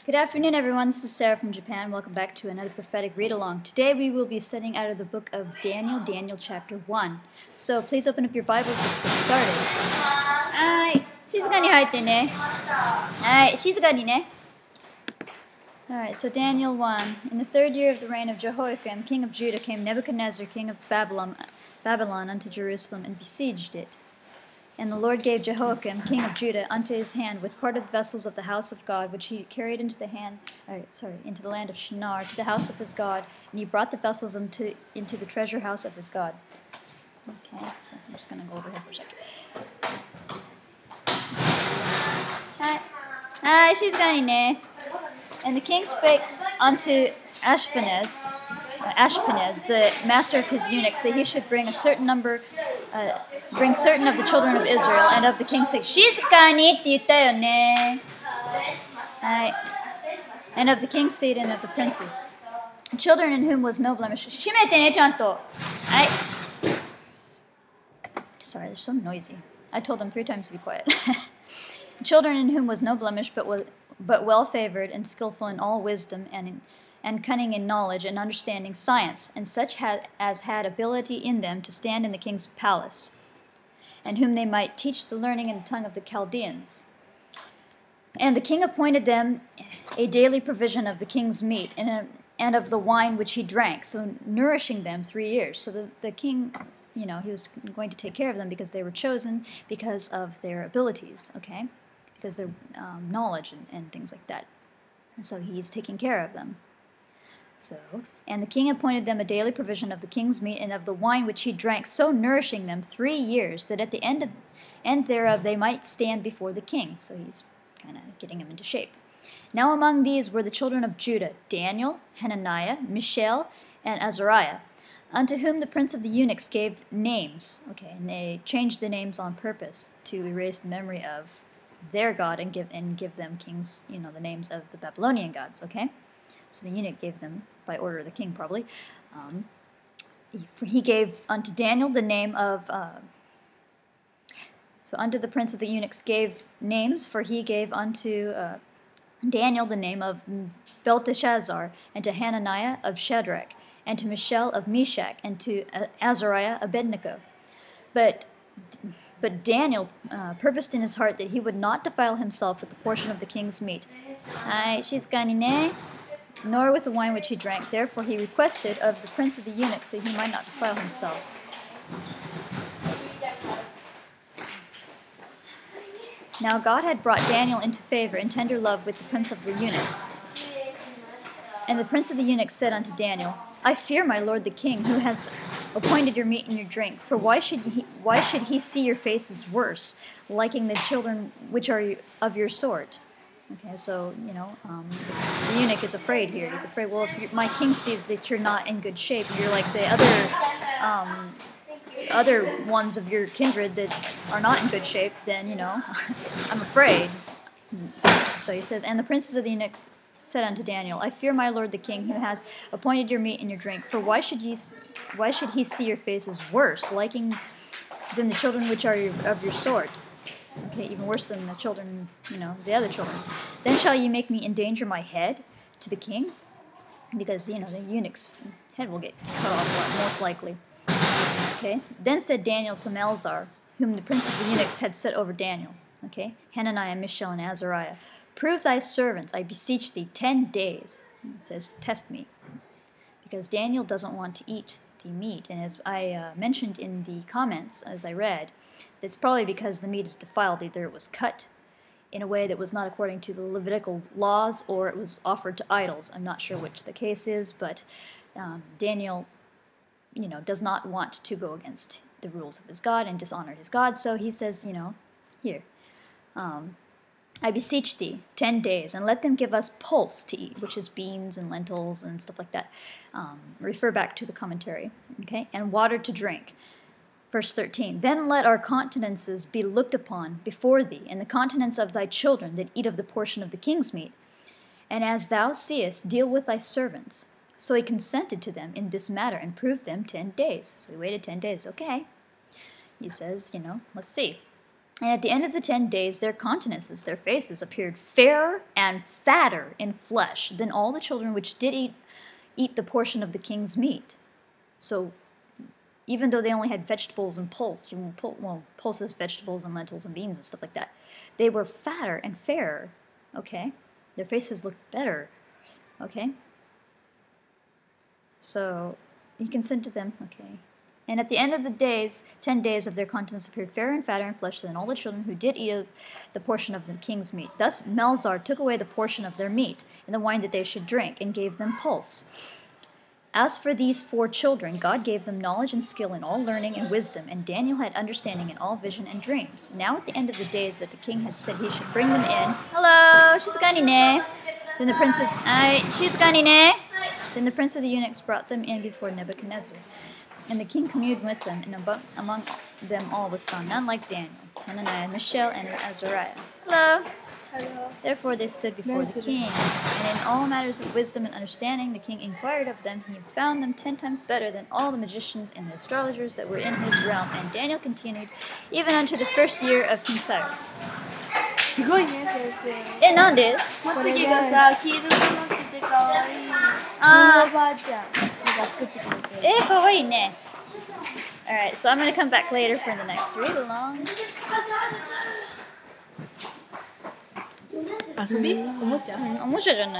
Good afternoon, everyone. This is Sarah from Japan. Welcome back to another prophetic read-along. Today we will be studying out of the book of Daniel chapter 1. So please open up your Bibles. Let's get started. Hi. 静かに入ってね。はい、静かにね。Alright, so Daniel 1. In the third year of the reign of Jehoiakim, king of Judah, came Nebuchadnezzar, king of Babylon unto Jerusalem, and besieged it. And the Lord gave Jehoiakim, king of Judah, unto his hand, with part of the vessels of the house of God, which he carried into the land of Shinar, to the house of his God, and he brought the vessels into the treasure house of his God. Okay, so I'm just going to go over here for a second. Hi, she's going in. And the king spake unto Ashpenaz, the master of his eunuchs, that he should bring certain of the children of Israel, and of the king's sake. And of the king's seed and of the princes. Children in whom was no blemish. Sorry, they're so noisy. I told them 3 times to be quiet. Children in whom was no blemish, but well favored and skillful in all wisdom and cunning in knowledge and understanding science, and such as had ability in them to stand in the king's palace, and whom they might teach the learning and the tongue of the Chaldeans. And the king appointed them a daily provision of the king's meat and of the wine which he drank, so nourishing them 3 years. So the king, he was going to take care of them because they were chosen because of their abilities, okay? Because their knowledge and things like that. And so he's taking care of them. And the king appointed them a daily provision of the king's meat and of the wine which he drank, so nourishing them 3 years, that at the end thereof they might stand before the king. So he's kind of getting them into shape. Now among these were the children of Judah, Daniel, Hananiah, Mishael, and Azariah, unto whom the prince of the eunuchs gave names. Okay, and they changed the names on purpose to erase the memory of their god and give them kings, the names of the Babylonian gods, okay? So the eunuch gave them, by order of the king probably, he gave unto Daniel the name of, so unto the prince of the eunuchs gave names, for he gave unto Daniel the name of Belteshazzar, and to Hananiah of Shadrach, and to Mishael of Meshach, and to Azariah Abednego. But Daniel purposed in his heart that he would not defile himself with the portion of the king's meat. Nor with the wine which he drank. Therefore he requested of the prince of the eunuchs that he might not defile himself. Now God had brought Daniel into favor and tender love with the prince of the eunuchs. And the prince of the eunuchs said unto Daniel, I fear my lord the king, who has appointed your meat and your drink. For why should he see your faces worse, liking the children which are of your sort? Okay, so, the eunuch is afraid here. He's afraid, well, if my king sees that you're not in good shape, you're like the other ones of your kindred that are not in good shape, then, I'm afraid. So he says, and the princes of the eunuchs said unto Daniel, I fear my lord the king, who has appointed your meat and your drink. For why should he see your faces worse, liking than the children which are of your sort? Okay, even worse than the children, the other children. Then shall you make me endanger my head to the king? Because, the eunuch's head will get cut off, most likely. Okay, then said Daniel to Melzar, whom the prince of the eunuchs had set over Daniel. Okay, Hananiah, Mishael, and Azariah. Prove thy servants, I beseech thee, 10 days. It says, test me. Because Daniel doesn't want to eat the meat. And as I mentioned in the comments, as I read, it's probably because the meat is defiled. Either it was cut in a way that was not according to the Levitical laws, or it was offered to idols. I'm not sure which the case is, but Daniel, does not want to go against the rules of his God and dishonor his God. So he says, here, I beseech thee, 10 days, and let them give us pulse to eat, which is beans and lentils and stuff like that. Refer back to the commentary, okay? And water to drink. Verse 13, then let our countenances be looked upon before thee, and the countenance of thy children that eat of the portion of the king's meat. And as thou seest, deal with thy servants. So he consented to them in this matter, and proved them 10 days. So he waited 10 days. Okay. He says, let's see. And at the end of the 10 days, their countenances, their faces, appeared fairer and fatter in flesh than all the children which did eat the portion of the king's meat. So even though they only had vegetables and pulses, vegetables and lentils and beans and stuff like that, they were fatter and fairer, okay? Their faces looked better, okay? So he consented them, okay? And at the end of the days, 10 days of their countenance appeared fairer and fatter in flesh than all the children who did eat of the portion of the king's meat. Thus Melzar took away the portion of their meat and the wine that they should drink, and gave them pulse. As for these 4 children, God gave them knowledge and skill in all learning and wisdom, and Daniel had understanding in all vision and dreams. Now at the end of the days that the king had said he should bring them in, hello, shizuka Then the prince of Then the prince of the eunuchs brought them in before Nebuchadnezzar. And the king communed with them, and among them all was found none like Daniel, Hananiah, Mishael, and Azariah. Hello. Hello. Therefore they stood before the king, and in all matters of wisdom and understanding the king inquired of them. He found them 10 times better than all the magicians and the astrologers that were in his realm. And Daniel continued even unto the 1st year of King Cyrus. すごいね、先生。なんで？まつげがさ、黄色くなってて可愛い。おばあちゃんが作ってくれて。かわいいね。Alright, so I'm going to come back later for the next read along. 遊び？おもちゃ？おもちゃじゃない。